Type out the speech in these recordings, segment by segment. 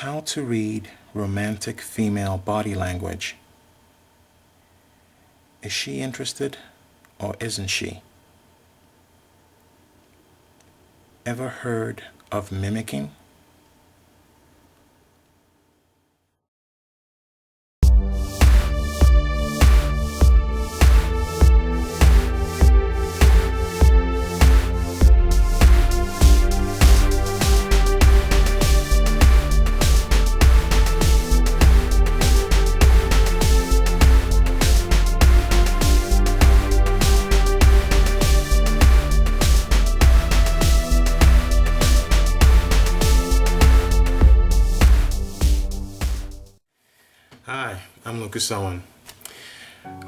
How to read romantic female body language. Is she interested or isn't she? Ever heard of mimicking? Hi, I'm Lucas Owen.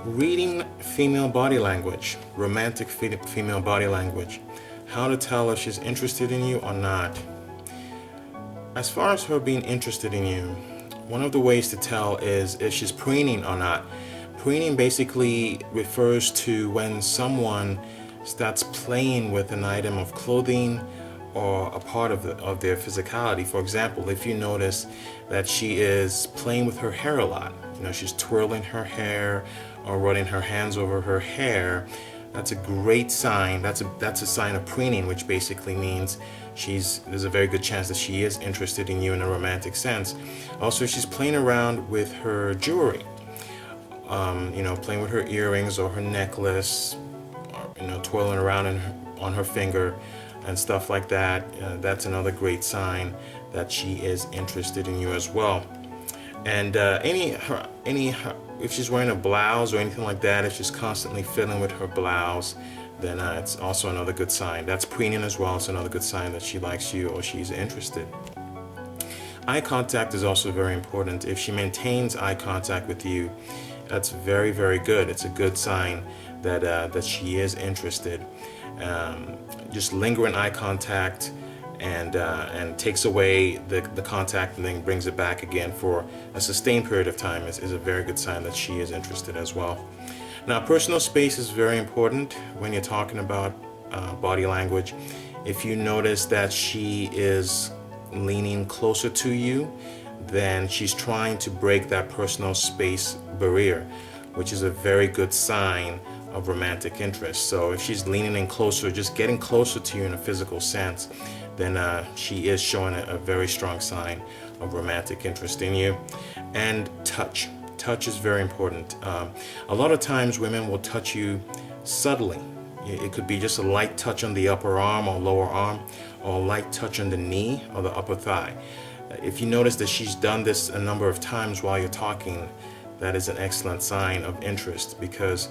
Reading female body language, romantic female body language. How to tell if she's interested in you or not. As far as her being interested in you, one of the ways to tell is if she's preening or not. Preening basically refers to when someone starts playing with an item of clothing or a part of their physicality. For example, if you notice that she is playing with her hair a lot, she's twirling her hair or running her hands over her hair, that's a great sign. That's a sign of preening, which basically means there's a very good chance that she is interested in you in a romantic sense. Also, if she's playing around with her jewelry, playing with her earrings or her necklace, or, twirling around on her finger and stuff like that, that's another great sign that she is interested in you as well. And if she's wearing a blouse or anything like that, if she's constantly fiddling with her blouse, then it's also another good sign. That's preening as well. It's another good sign that she likes you or she's interested. Eye contact is also very important. If she maintains eye contact with you, that's very, very good. It's a good sign that she is interested. Just lingering eye contact and takes away the contact and then brings it back again for a sustained period of time is a very good sign that she is interested as well. Now, personal space is very important when you're talking about body language. If you notice that she is leaning closer to you, then she's trying to break that personal space barrier, which is a very good sign of romantic interest. So if she's leaning in closer, just getting closer to you in a physical sense, then she is showing a very strong sign of romantic interest in you. And touch is very important. A lot of times women will touch you subtly. It could be just a light touch on the upper arm or lower arm, or a light touch on the knee or the upper thigh. If you notice that she's done this a number of times while you're talking, that is an excellent sign of interest, because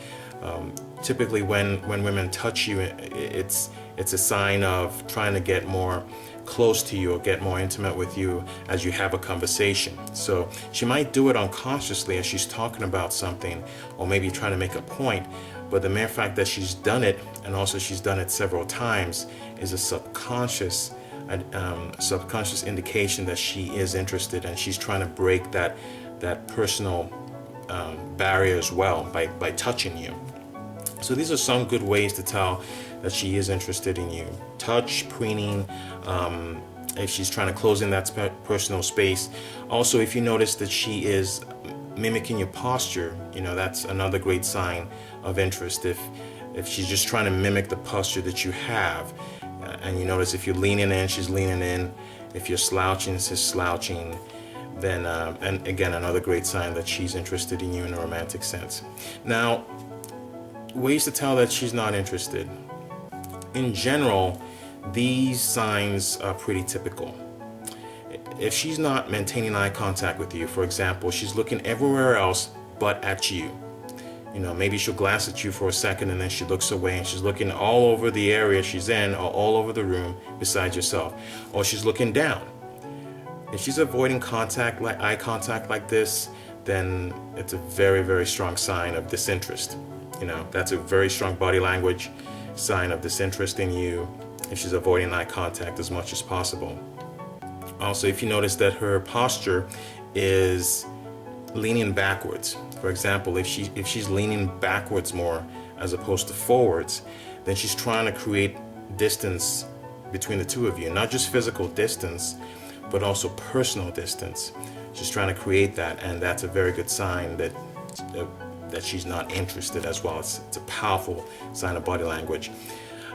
typically when women touch you, it's a sign of trying to get more close to you or get more intimate with you as you have a conversation. So she might do it unconsciously as she's talking about something, or maybe trying to make a point, but the mere fact that she's done it, and also she's done it several times, is a subconscious indication that she is interested, and she's trying to break that personal barrier as well by touching you. So these are some good ways to tell that she is interested in you. Touch, preening, if she's trying to close in that personal space. Also, if you notice that she is mimicking your posture, that's another great sign of interest. If she's just trying to mimic the posture that you have, and you notice if you're leaning in, she's leaning in. If you're slouching, she's slouching. Then, and again, another great sign that she's interested in you in a romantic sense. Now, ways to tell that she's not interested. In general, these signs are pretty typical. If she's not maintaining eye contact with you, for example, she's looking everywhere else but at you. Maybe she'll glance at you for a second and then she looks away, and she's looking all over the area she's in or all over the room besides yourself. Or she's looking down. If she's avoiding eye contact like this, then it's a very, very strong sign of disinterest. That's a very strong body language sign of disinterest in you, if she's avoiding eye contact as much as possible. Also, if you notice that her posture is leaning backwards, for example, if she's leaning backwards more as opposed to forwards, then she's trying to create distance between the two of you. Not just physical distance, but also personal distance. She's trying to create that, and that's a very good sign that she's not interested as well. It's a powerful sign of body language.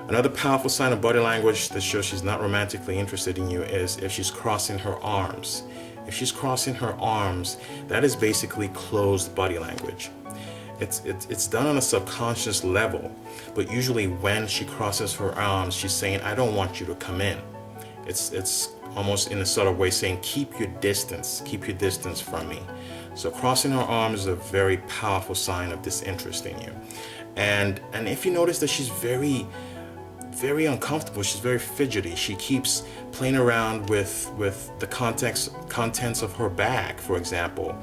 Another powerful sign of body language that shows she's not romantically interested in you is if she's crossing her arms. If she's crossing her arms, that is basically closed body language. It's done on a subconscious level, but usually when she crosses her arms, she's saying, I don't want you to come in. It's almost in a sort of way saying, keep your distance from me. So crossing her arms is a very powerful sign of disinterest in you. And if you notice that she's very uncomfortable, she's very fidgety, she keeps playing around with the contents of her bag, for example,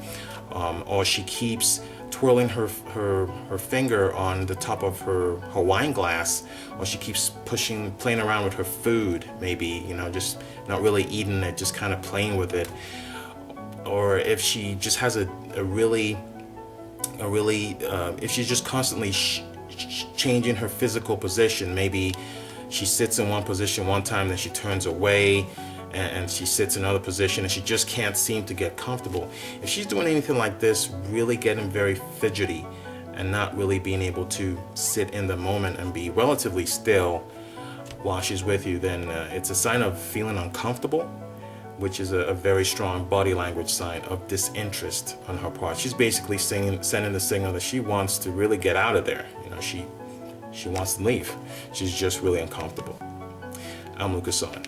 or she keeps twirling her finger on the top of her wine glass, or she keeps playing around with her food, maybe, just not really eating it, just kind of playing with it. Or if she just has if she's just constantly changing her physical position, maybe she sits in one position one time, then she turns away, and she sits in another position, and she just can't seem to get comfortable. If she's doing anything like this, really getting very fidgety and not really being able to sit in the moment and be relatively still while she's with you, then it's a sign of feeling uncomfortable, which is a very strong body language sign of disinterest on her part. She's basically sending the signal that she wants to really get out of there. She wants to leave. She's just really uncomfortable. I'm Lucas Owen.